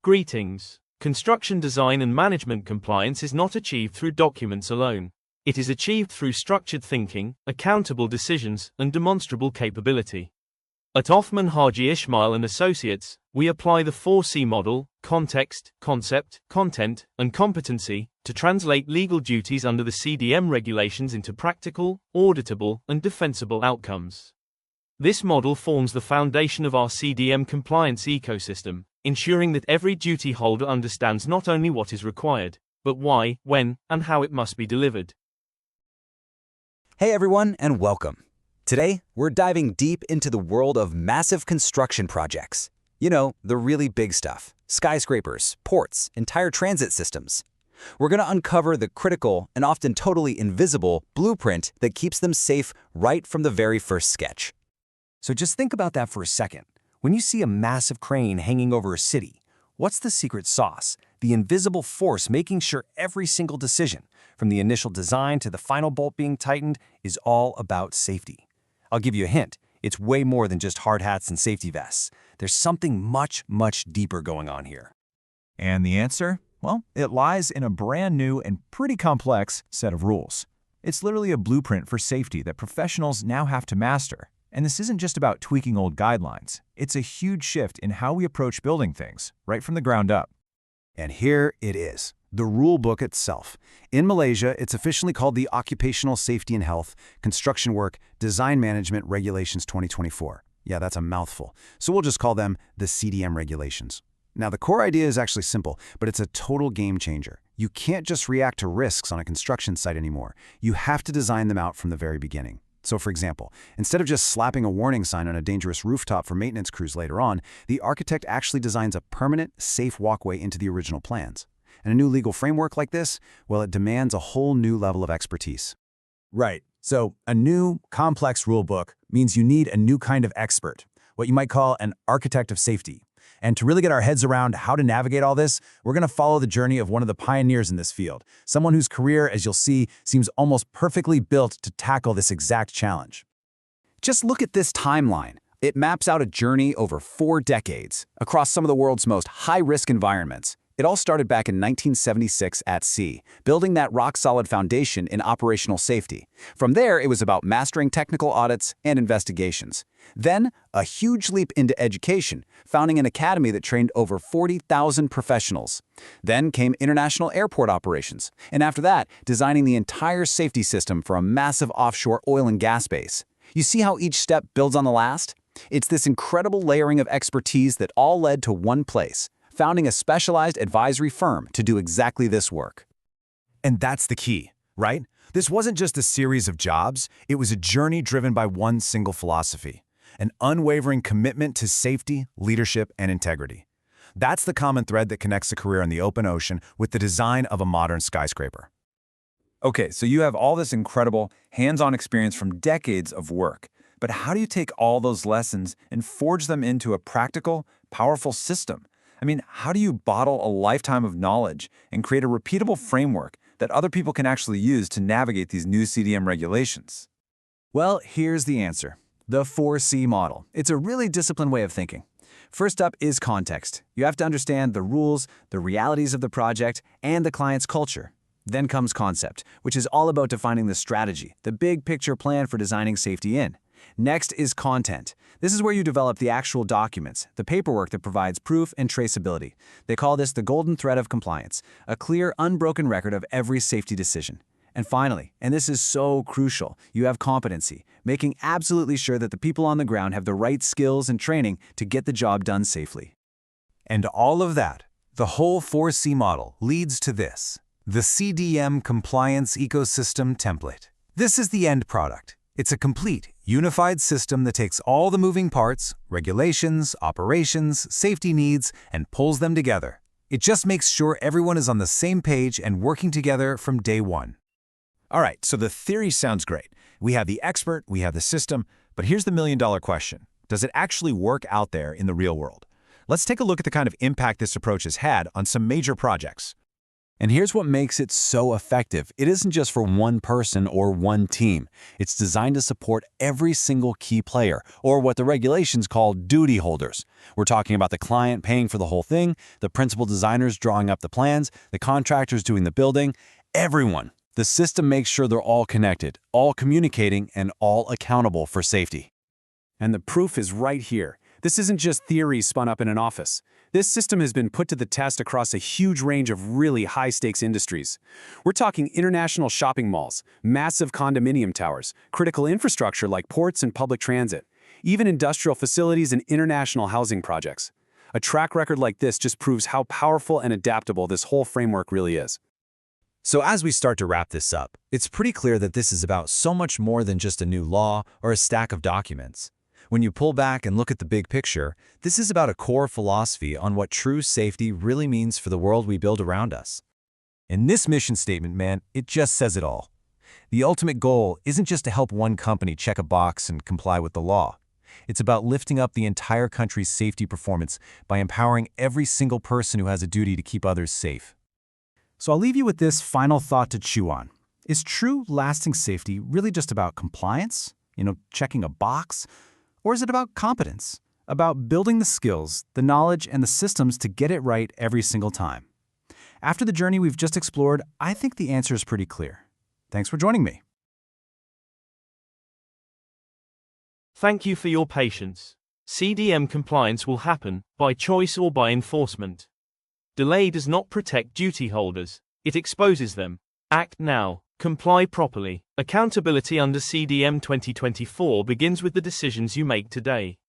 Greetings. Construction design and management compliance is not achieved through documents alone. It is achieved through structured thinking, accountable decisions, and demonstrable capability. At Othman Haji Ismail Associates, we apply the 4C model, context, concept, content, and competency, to translate legal duties under the CDM regulations into practical, auditable, and defensible outcomes. This model forms the foundation of our CDM compliance ecosystem, ensuring that every duty holder understands not only what is required, but why, when, and how it must be delivered. Hey everyone, and welcome. Today, we're diving deep into the world of massive construction projects. You know, the really big stuff. Skyscrapers, ports, entire transit systems. We're going to uncover the critical and often totally invisible blueprint that keeps them safe right from the very first sketch. So just think about that for a second. When you see a massive crane hanging over a city, what's the secret sauce? The invisible force making sure every single decision, from the initial design to the final bolt being tightened, is all about safety. I'll give you a hint. It's way more than just hard hats and safety vests. There's something much, much deeper going on here. And the answer? Well, it lies in a brand new and pretty complex set of rules. It's literally a blueprint for safety that professionals now have to master. And this isn't just about tweaking old guidelines. It's a huge shift in how we approach building things, right from the ground up. And here it is, the rule book itself. In Malaysia, it's officially called the Occupational Safety and Health, Construction Work, Design Management Regulations 2024. Yeah, that's a mouthful. So we'll just call them the CDM Regulations. Now, the core idea is actually simple, but it's a total game changer. You can't just react to risks on a construction site anymore. You have to design them out from the very beginning. So for example, instead of just slapping a warning sign on a dangerous rooftop for maintenance crews later on, the architect actually designs a permanent, safe walkway into the original plans. And a new legal framework like this, well, it demands a whole new level of expertise. Right. So a new, complex rulebook means you need a new kind of expert, what you might call an architect of safety. And to really get our heads around how to navigate all this, we're going to follow the journey of one of the pioneers in this field, someone whose career, as you'll see, seems almost perfectly built to tackle this exact challenge. Just look at this timeline. It maps out a journey over 4 decades across some of the world's most high-risk environments. It all started back in 1976 at sea, building that rock-solid foundation in operational safety. From there, it was about mastering technical audits and investigations. Then, a huge leap into education, founding an academy that trained over 40,000 professionals. Then came international airport operations, and after that, designing the entire safety system for a massive offshore oil and gas base. You see how each step builds on the last? It's this incredible layering of expertise that all led to one place, founding a specialized advisory firm to do exactly this work. And that's the key, right? This wasn't just a series of jobs, it was a journey driven by one single philosophy, an unwavering commitment to safety, leadership, and integrity. That's the common thread that connects a career in the open ocean with the design of a modern skyscraper. Okay, so you have all this incredible, hands-on experience from decades of work, but how do you take all those lessons and forge them into a practical, powerful system? I mean, how do you bottle a lifetime of knowledge and create a repeatable framework that other people can actually use to navigate these new CDM regulations? Well, here's the answer. The 4C model. It's a really disciplined way of thinking. First up is context. You have to understand the rules, the realities of the project, and the client's culture. Then comes concept, which is all about defining the strategy, the big picture plan for designing safety in. Next is content. This is where you develop the actual documents, the paperwork that provides proof and traceability. They call this the golden thread of compliance, a clear, unbroken record of every safety decision. And finally, and this is so crucial, you have competency, making absolutely sure that the people on the ground have the right skills and training to get the job done safely. And all of that, the whole 4C model, leads to this, the CDM Compliance Ecosystem Template. This is the end product. It's a complete, unified system that takes all the moving parts, regulations, operations, safety needs, and pulls them together. It just makes sure everyone is on the same page and working together from day one. All right, so the theory sounds great. We have the expert, we have the system, but here's the million-dollar question. Does it actually work out there in the real world? Let's take a look at the kind of impact this approach has had on some major projects. And here's what makes it so effective. It isn't just for one person or one team. It's designed to support every single key player, or what the regulations call duty holders. We're talking about the client paying for the whole thing, the principal designers drawing up the plans, the contractors doing the building, everyone. The system makes sure they're all connected, all communicating, and all accountable for safety. And the proof is right here. This isn't just theory spun up in an office. This system has been put to the test across a huge range of really high-stakes industries. We're talking international shopping malls, massive condominium towers, critical infrastructure like ports and public transit, even industrial facilities and international housing projects. A track record like this just proves how powerful and adaptable this whole framework really is. So as we start to wrap this up, it's pretty clear that this is about so much more than just a new law or a stack of documents. When you pull back and look at the big picture, this is about a core philosophy on what true safety really means for the world we build around us. And this mission statement, man, it just says it all. The ultimate goal isn't just to help one company check a box and comply with the law. It's about lifting up the entire country's safety performance by empowering every single person who has a duty to keep others safe. So I'll leave you with this final thought to chew on. Is true, lasting safety really just about compliance? Checking a box? Or is it about competence? About building the skills, the knowledge, and the systems to get it right every single time? After the journey we've just explored, I think the answer is pretty clear. Thanks for joining me. Thank you for your patience. CDM compliance will happen, by choice or by enforcement. Delay does not protect duty holders, it exposes them. Act now. Comply properly. Accountability under CDM 2024 begins with the decisions you make today.